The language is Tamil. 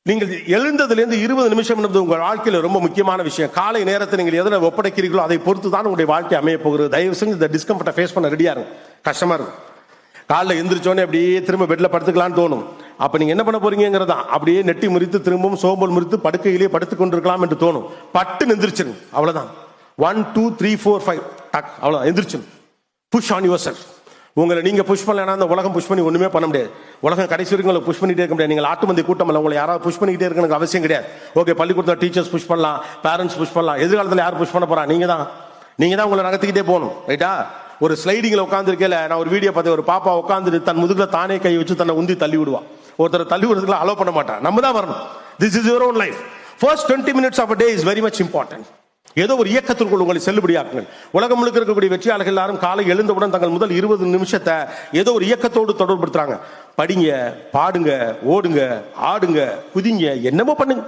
நீங்கள் எழுந்ததுலேருந்து 20 நிமிஷம் என்பது உங்கள் வாழ்க்கையில் ரொம்ப முக்கியமான விஷயம். காலை நேரத்தை நீங்கள் எதில் ஒப்படைக்கிறீர்களோ அதை பொறுத்து தான் உங்களுடைய வாழ்க்கை அமைய போகிறது. தயவு செஞ்சு இந்த டிஸ்கம்ஃபர்ட்டை ஃபேஸ் பண்ண ரெடியா இருக்கும். கஷ்டமா இருக்கும். காலைல எந்திரிச்சோன்னே அப்படியே திரும்ப பெட்ல படுத்துக்கலான்னு தோணும். அப்ப நீங்க என்ன பண்ண போறீங்கிறதா, அப்படியே நெட்டி முறித்து திரும்பவும் சோம்பல் முறித்து படுக்கையிலேயே படுத்துக் கொண்டிருக்கலாம் என்று தோணும். பட்டு எந்திரிச்சிருங்க, அவ்வளவுதான். 1 2 3 4 5 டக், அவ்வளவுதான், எந்திரிச்சிருங்க. Push on yourself. உங்களை நீங்க புஷ் பண்ணலன்னா அந்த உலகம் புஷ் பண்ணி ஒண்ணுமே பண்ண முடியாது. உலகம் கடைசி வரைக்கும் உங்களை புஷ் பண்ணிட்டே இருக்க முடியாது. நீங்கள் ஆட்டுமந்தி கூட்டம் இல்லை, உங்களை யாராவது புஷ் பண்ணிக்கிட்டே இருக்கணும் அவசியம் கிடையாது. ஓகே, பள்ளிக்கூடத்தில் டீச்சர்ஸ் புஷ் பண்ணலாம், பேரண்ட்ஸ் புஷ் பண்ணலாம். எதிர்காலத்தில் யார் புஷ் பண்ண போறா? நீங்க தான் உங்களை நகர்த்திக்கிட்டே போகணும். ரைட்டா? ஒரு ஸ்லைடிங்ல உட்காந்துருக்கேன், நான் ஒரு வீடியோ பார்த்தேன். ஒரு பாப்பா உட்காந்து தன் முதுகுல தானே கை வச்சு தன்னை உந்தி தள்ளி விடுவா. ஒருத்தர் தள்ளி விடுறதுக்கு அலோ பண்ண மாட்டா. நம்ம தான் வரணும். This is your own life. First 20 minutes of a day is very much important. ஏதோ ஒரு இயக்கத்திற்குள் உங்களை செல்லுபடியாக்குங்கள். உலகம் முழுக்க இருக்கக்கூடிய வெற்றியாளர்கள் எல்லாரும் காலை எழுந்தவுடன் தங்கள் முதல் 20 நிமிஷத்தை ஏதோ ஒரு இயக்கத்தோடு தொடர்படுத்துறாங்க. படிங்க, பாடுங்க, ஓடுங்க, ஆடுங்க, குதிங்க, என்னமோ பண்ணுங்க.